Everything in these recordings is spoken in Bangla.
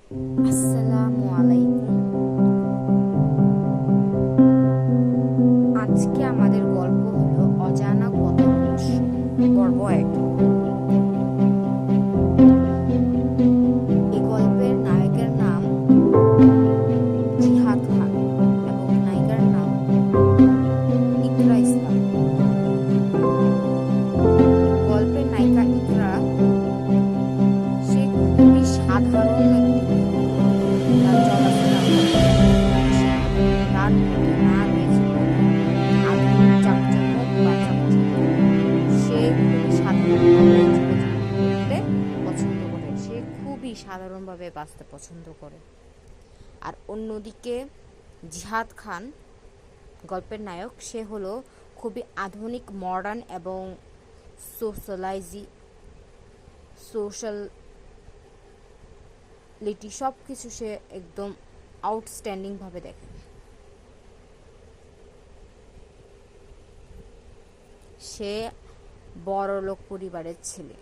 আসসালামু আলাইকুম। আজকে আমাদের গল্প হলো অজানা কত রহস্য, পর্ব 1। এই গল্পের নায়কের নাম জিহাদ খান এবং নায়িকার নাম ইকরা ইসলাম। গল্পের নায়িকা ইকরা, সে খুবই সাধারণ একটি মেয়ে। তার চলাফেরা তার মধ্যে না রয়েছে কোনো আধুনিক চাকচমক বা চাকচিক্য। সে খুবই সাধারণভাবে জীবনযাপন করতে পছন্দ করে, সে খুবই সাধারণভাবে বাঁচতে পছন্দ করে। আর অন্যদিকে জিহাদ খান, গল্পের নায়ক, সে হলো খুবই আধুনিক, মডার্ন এবং সোশ্যালিটি সব কিছু সে একদম আউটস্ট্যান্ডিংভাবে দেখে। সে বড়লোক পরিবারের ছেলে,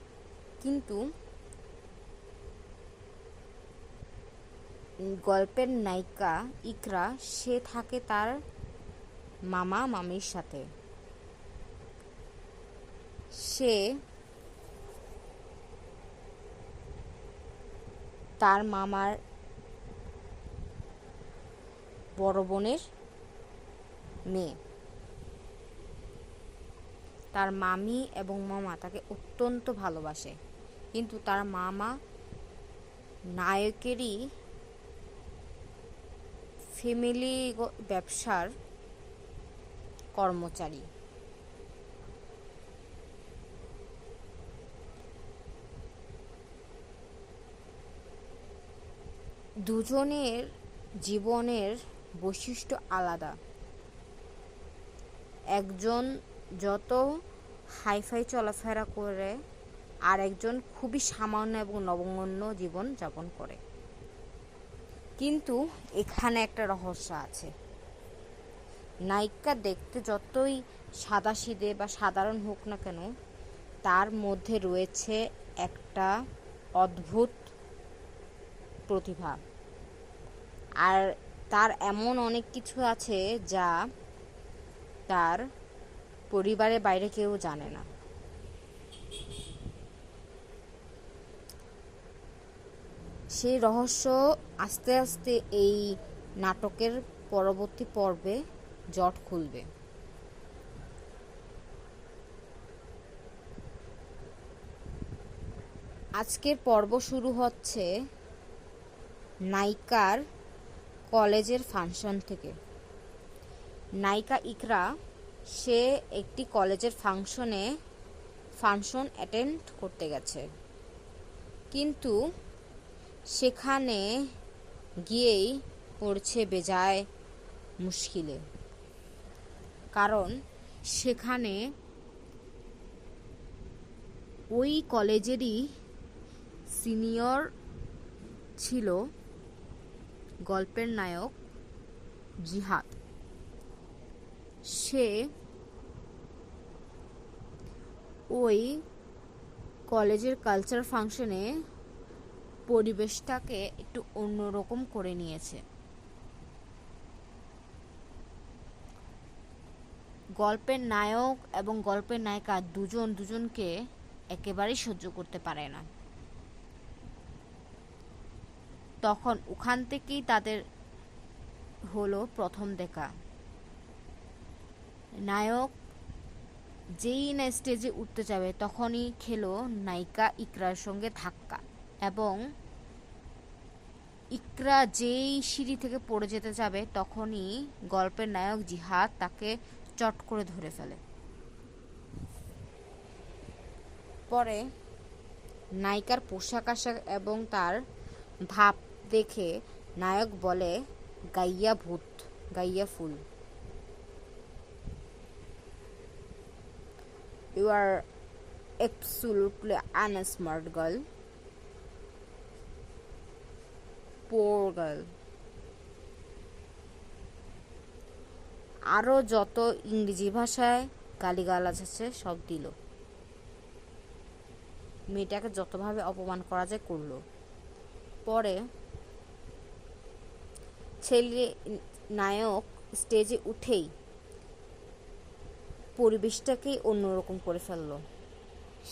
কিন্তু গল্পের নায়িকা ইকরা, সে থাকে তার মামা মামির সাথে। সে তার মামার বড় বোনের মেয়ে। তার মামি এবং মামা তাকে অত্যন্ত ভালোবাসে, কিন্তু তার মামা নায়কেরই ফ্যামিলি ব্যবসার কর্মচারী। দুজনের জীবনের বৈশিষ্ট্য আলাদা। একজন যত হাইফাই চলাফেরা করে, আর একজন খুবই সামান্য এবং নগণ্য জীবন যাপন করে। কিন্তু এখানে একটা রহস্য আছে। নায়িকা দেখতে যতই সাদাসিধে বা সাধারণ হোক না কেন, তার মধ্যে রয়েছে একটা অদ্ভুত প্রতিভা। আর তার এমন অনেক কিছু আছে যা তার পরিবারের বাইরে কেউ জানে না। সেই রহস্য আস্তে আস্তে এই নাটকের পরবর্তী পর্বে জট খুলবে। আজকের পর্ব শুরু হচ্ছে নায়িকার কলেজের ফাংশন থেকে। নায়িকা ইকরা, সে একটি কলেজের ফাংশন অ্যাটেন্ড করতে গেছে, কিন্তু সেখানে গিয়েই পড়ছে বেজায় মুশকিলে। কারণ সেখানে ওই কলেজেরই সিনিয়র ছিল গল্পের নায়ক জিহাদ। সে ওই কলেজের কালচার ফাংশনে পরিবেশটাকে একটু অন্যরকম করে নিয়েছে। গল্পের নায়ক এবং গল্পের নায়িকা দুজনকে একেবারেই সহ্য করতে পারে না। তখন ওখান থেকেই তাদের হলো প্রথম দেখা। নায়ক যেই না স্টেজে উঠতে যাবে, তখনই খেলো নায়িকা ইকরার সঙ্গে ধাক্কা, এবং ইকরা যেই সিঁড়ি থেকে পড়ে যেতে যাবে, তখনই গল্পের নায়ক জিহাদ তাকে চট করে ধরে ফেলে। পরে নায়িকার পোশাক আশাক এবং তার ভাব দেখে নায়ক বলে, গাইয়া ভূত, গাইয়া fool, you are absolutely unsmart girl, poor girl। আরও যত ইংরেজি ভাষায় গালিগালাজ আছে সব দিল। মেয়েটাকে যতভাবে অপমান করা যায় করলো। পরে ছেলে নায়ক স্টেজে উঠেই পরিবেশটাকেই অন্যরকম করে ফেললো।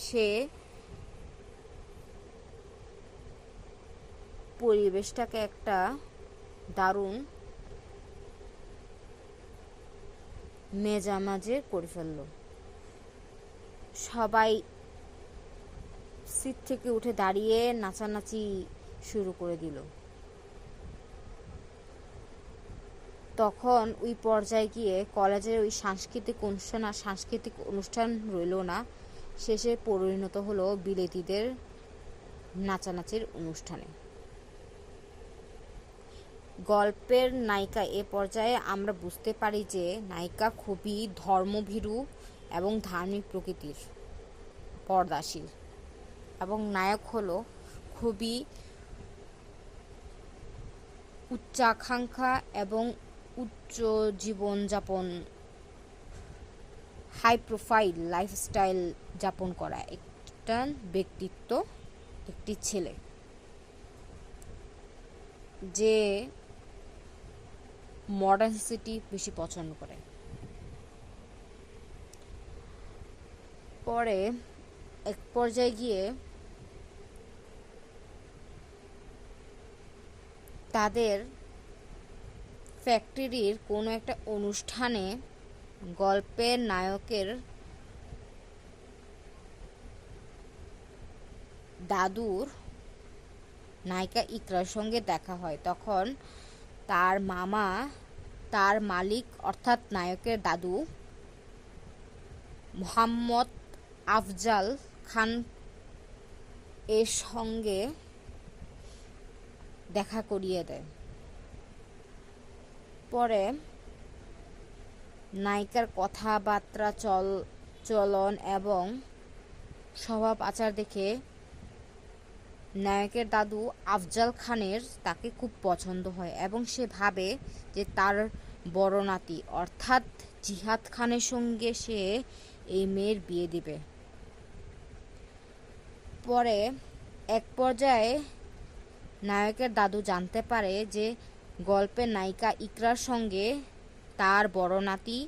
সে পরিবেশটাকে একটা দারুণ মেজামাজে করে ফেললো। সবাই সিট থেকে উঠে দাঁড়িয়ে নাচানাচি শুরু করে দিল। তখন ওই পর্যায়ে গিয়ে কলেজের ওই সাংস্কৃতিক অনুষ্ঠান রইল না, শেষে পরিণত হলো বিলেতিদের নাচানাচির অনুষ্ঠানে। গল্পের নায়িকা এ পর্যায়ে আমরা বুঝতে পারি যে নায়িকা খুবই ধর্মভীরু এবং ধার্মিক প্রকৃতির, পর্দাশীল, এবং নায়ক হলো খুবই উচ্চাকাঙ্ক্ষা এবং উচ্চ জীবনযাপন, হাই প্রোফাইল লাইফস্টাইল যাপন করা একটা ব্যক্তিত্ব, একটি ছেলে যে মডার্ন সিটি বেশি পছন্দ করে। পরে এক পর্যায়ে গিয়ে তাদের ফ্যাক্টরির কোনো একটা অনুষ্ঠানে গল্পের নায়কের দাদুর নায়িকা ইকরার সঙ্গে দেখা হয়। তখন তার মামা, তার মালিক অর্থাৎ নায়কের দাদু মোহাম্মদ আফজাল খান এর সঙ্গে দেখা করিয়ে দেয়। পরে নায়িকার কথাবার্তা, চলন এবং স্বভাব আচার দেখে নায়কের দাদু আফজাল খানের তাকে খুব পছন্দ হয় এবং সে ভাবে যে তার বড় নাতি অর্থাৎ জিহাদ খানের সঙ্গে সে এই মেয়ের বিয়ে দিবে। পরে এক পর্যায়ে নায়কের দাদু জানতে পারে যে গল্পের নায়িকা ইকরার সঙ্গে তার বড় নাতি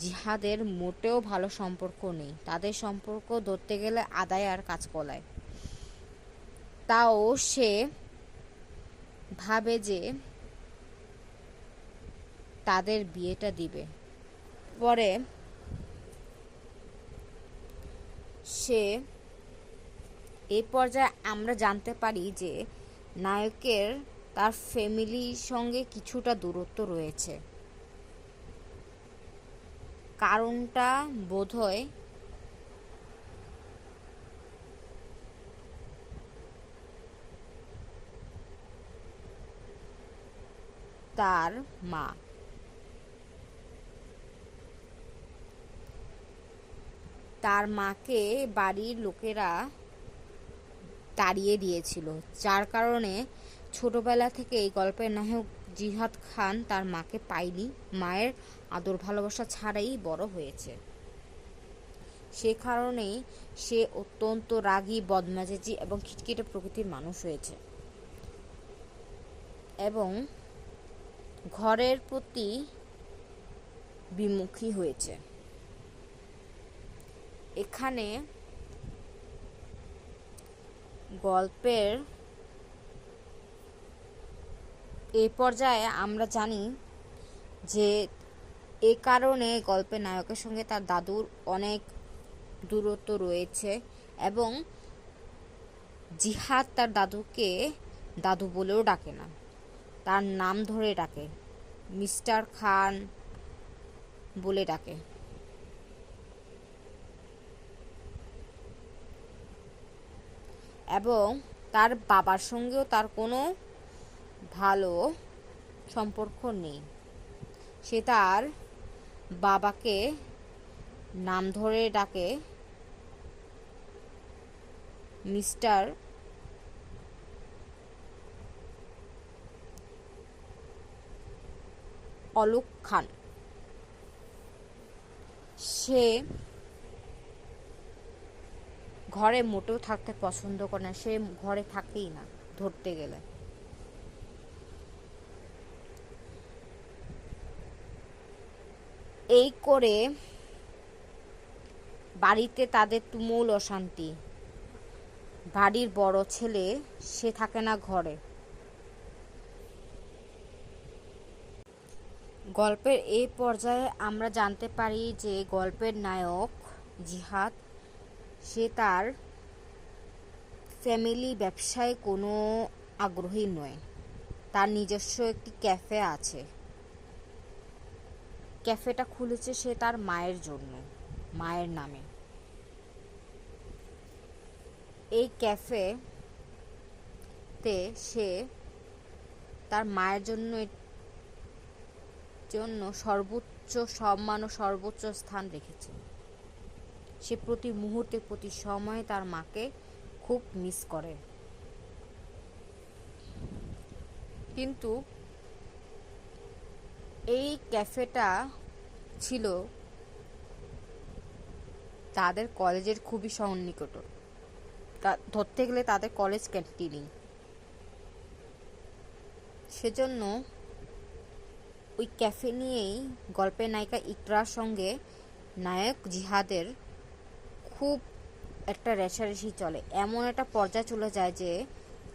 জিহাদের মোটেও ভালো সম্পর্ক নেই, তাদের সম্পর্ক ধরতে গেলে আদায় আর কাঁচকলায়। তাও সে ভাবে যে তাদের বিয়েটা দিবে। পরে সে এই পর্যায়ে আমরা জানতে পারি যে নায়কের তার ফ্যামিলির সঙ্গে কিছুটা দূরত্ব রয়েছে। কারণটা বোধহয় তার মা। তার মাকে বাড়ির লোকেরা তাড়িয়ে দিয়েছিল, যার কারণে ছোটবেলা থেকে এই গল্পের নায়ক জিহাদ খান তার মাকে পায়নি, মায়ের আদর ভালোবাসা ছাড়াই বড় হয়েছে। সে কারণেই সে অত্যন্ত রাগী, বদমেজাজি এবং খিটখিটে প্রকৃতির মানুষ হয়েছে এবং ঘরের প্রতি বিমুখী হয়েছে। এখানে গল্পের এই পর্যায়ে আমরা জানি যে এ কারণে গল্পের নায়কের সঙ্গে তার দাদুর অনেক দূরত্ব রয়েছে এবং জিহাদ তার দাদুকে দাদু বলেও ডাকে না, তার নাম ধরে ডাকে, মিস্টার খান বলে ডাকে। এবং তার বাবার সঙ্গেও তার কোনো ভালো সম্পর্ক নেই, সে তার বাবাকে নাম ধরে ডাকে মিস্টার অলোক খান। সে ঘরে মোটেও থাকতে পছন্দ করে না, সে ঘরে থাকেই না ধরতে গেলে। এই করে বাড়িতে তাদের তুমুল অশান্তি। বাড়ির বড় ছেলে সে থাকে না ঘরে। গল্পের এই পর্যায়ে আমরা জানতে পারি যে গল্পের নায়ক জিহাদ সে তার ফ্যামিলি ব্যবসায় কোনো আগ্রহী নয়। তার নিজস্ব একটি ক্যাফে আছে। ক্যাফেটা খুলেছে সে তার মায়ের জন্য, মায়ের নামে। এই ক্যাফেতে সে তার মায়ের জন্য সর্বোচ্চ সম্মান ও সর্বোচ্চ স্থান রেখেছে। সে প্রতি মুহূর্তে প্রতি সময়ে তার মাকে খুব মিস করে। কিন্তু এই ক্যাফেটা ছিল তাদের কলেজের খুবই সন্নিকট, ধরতে গেলে তাদের কলেজ ক্যান্টিনই। সেজন্য ওই ক্যাফে নিয়েই গল্পের নায়িকা ইকরার সঙ্গে নায়ক জিহাদের খুব একটা রেষারেষি চলে। এমন একটা পর্যায়ে চলে যায় যে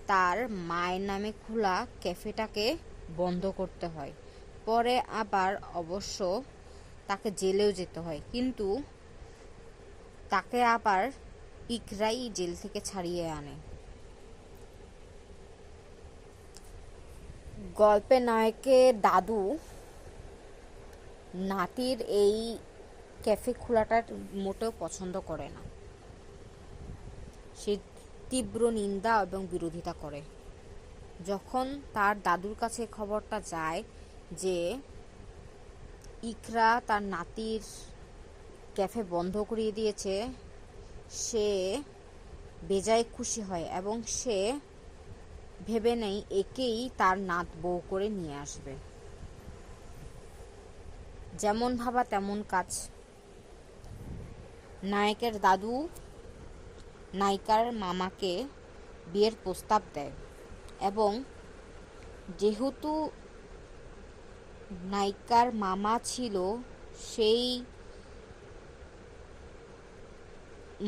তার মায়ের নামে খোলা ক্যাফেটাকে বন্ধ করতে হয়। পরে আবার অবশ্য তাকে জেলেও যেতে হয়, কিন্তু তাকে আবার ইকরাই জেল থেকে ছাড়িয়ে আনে। গল্পের নায়কের দাদু নাতির এই ক্যাফে খোলাটা মোটেও পছন্দ করে না। সে তীব্র নিন্দা এবং বিরোধিতা করে। যখন তার দাদুর কাছে খবরটা যায় যে ইকরা তার নাতির ক্যাফে বন্ধ করিয়ে দিয়েছে, সে বেজায় খুশি হয় এবং সে ভেবে নেয় একেই তার নাত বউ করে নিয়ে আসবে। যেমন ভাবা তেমন কাজ। নায়কের দাদু নায়িকার মামাকে বিয়ের প্রস্তাব দেয় এবং যেহেতু নায়িকার মামা ছিল সেই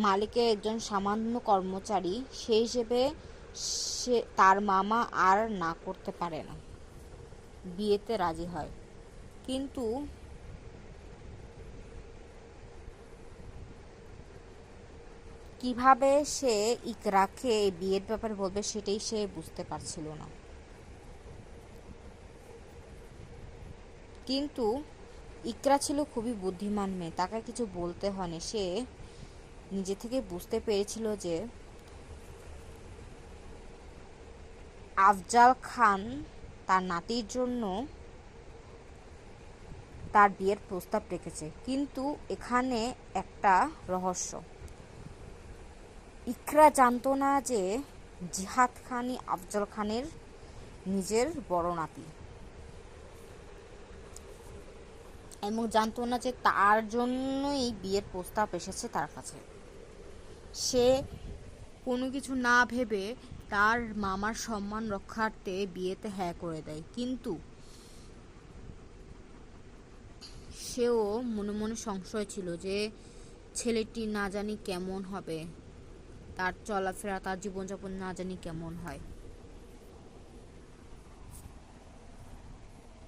মালিকের একজন সামান্য কর্মচারী, সেই হিসেবে সে তার মামা আর না করতে পারে না, বিয়েতে রাজি হয়। কিন্তু কিভাবে সে ইকরাকে এই বিয়ের ব্যাপারে বলবে সেটাই সে বুঝতে পারছিল না। কিন্তু ইকরা ছিল খুবই বুদ্ধিমান মেয়ে, তাকে কিছু বলতে হয়নি। সে নিজে থেকে বুঝতে পেরেছিল যে আফজাল খান তার নাতির জন্য তার বিয়ের প্রস্তাব রেখেছে। কিন্তু এখানে একটা রহস্য। ইকরা জানতো না যে জিহাদ খানই আফজাল খানের নিজের বড় নাতি, এবং জানতো না যে তার জন্যই বিয়ের প্রস্তাব এসেছে তার কাছে। সে কোনো কিছু না ভেবে তার মামার সম্মান রক্ষার্থে বিয়েতে হ্যাঁ করে দেয়। কিন্তু সেও মনে মনে সংশয় ছিল যে ছেলেটি না জানি কেমন হবে, তার চলাফেরা তার জীবনযাপন না জানি কেমন হয়।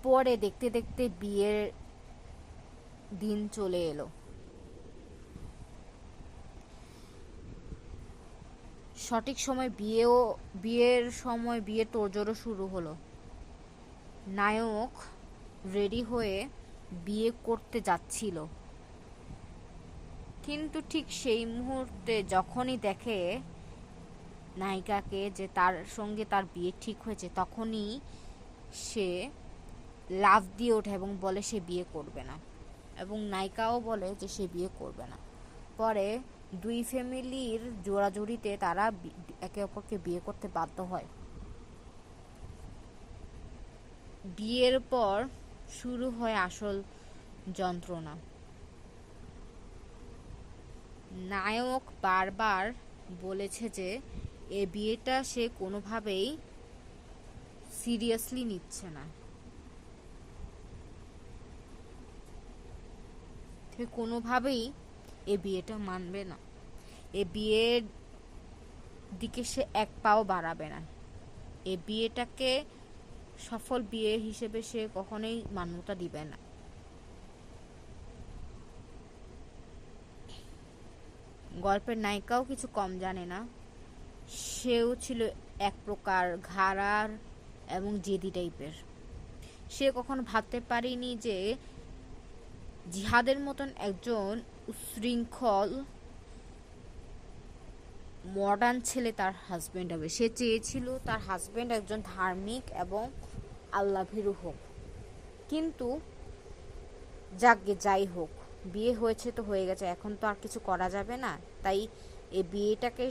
পরে দেখতে দেখতে বিয়ের দিন চলে এলো। সঠিক সময় বিয়ের তোড়জোড়ও শুরু হলো। নায়ক রেডি হয়ে বিয়ে করতে যাচ্ছিল, কিন্তু ঠিক সেই মুহূর্তে যখনই দেখে নায়িকাকে যে তার সঙ্গে তার বিয়ে ঠিক হয়েছে, তখনই সে লাফ দিয়ে ওঠে এবং বলে সে বিয়ে করবে না, এবং নায়িকাও বলে যে সে বিয়ে করবে না। পরে দুই ফ্যামিলির জোড়াজুড়িতে তারা একে অপরকে বিয়ে করতে বাধ্য হয়। বিয়ের পর শুরু হয় আসল যন্ত্রণা। নায়ক বারবার বলেছে যে এ বিয়েটা সে কোনোভাবেই সিরিয়াসলি নিচ্ছে না। সে কোনোভাবেই এ বিয়েটা মানবে না। এ বিয়ের দিকে সে এক পাও বাড়াবে না। এ বিয়েটাকে সফল বিয়ে হিসেবে সে কখনোই মান্যতা দিবে না। গল্পের নায়িকাও কিছু কম জানে না। সেও ছিল এক প্রকার ঘাড়ার এবং জেদি টাইপের। সে কখনো ভাবতে পারেনি যে জিহাদের মতন একজন উচ্ছৃঙ্খল মডার্ন ছেলে তার হাজবেন্ড হবে। সে চেয়েছিল তার হাজবেন্ড একজন ধার্মিক এবং আল্লাভীরু হোক। কিন্তু যাকগে, যাই হোক, বিয়ে হয়েছে তো হয়ে গেছে, এখন তো আর কিছু করা যাবে না। তাই এই বিয়েটাকে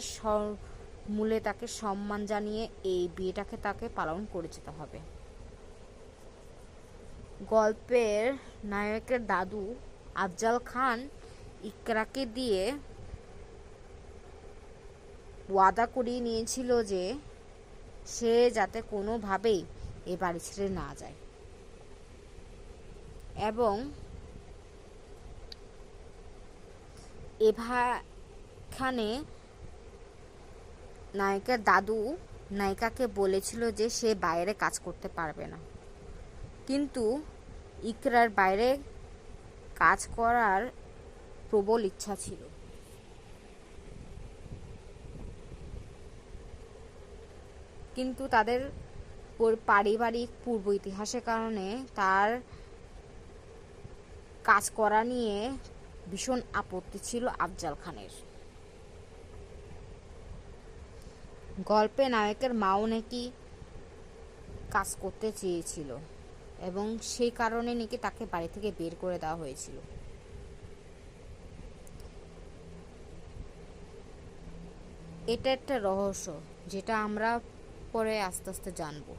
মূলে তাকে সম্মান জানিয়ে এই বিয়েটাকে তাকে পালন করে যেতে হবে। গল্পের নায়কের দাদু আফজাল খান ইকরাকে দিয়ে ওয়াদা করিয়ে নিয়েছিল যে সে যাতে কোনোভাবেই এ বাড়ি ছেড়ে না যায়, এবং এখানে নায়কের দাদু নায়িকাকে বলেছিল যে সে বাইরে কাজ করতে পারবে না। কিন্তু ইকরার বাইরে কাজ করার প্রবল ইচ্ছা ছিল। কিন্তু তাদের পারিবারিক পূর্ব ইতিহাসের কারণে তার কাজ করা নিয়ে ভীষণ আপত্তি ছিল আফজাল খানের। গল্পে নায়কের মাও নাকি কাজ করতে চেয়েছিল এবং সেই কারণে নাকি তাকে বাড়ি থেকে বের করে দেওয়া হয়েছিল। এটা একটা রহস্য যেটা আমরা পরে আস্তে আস্তে জানবো।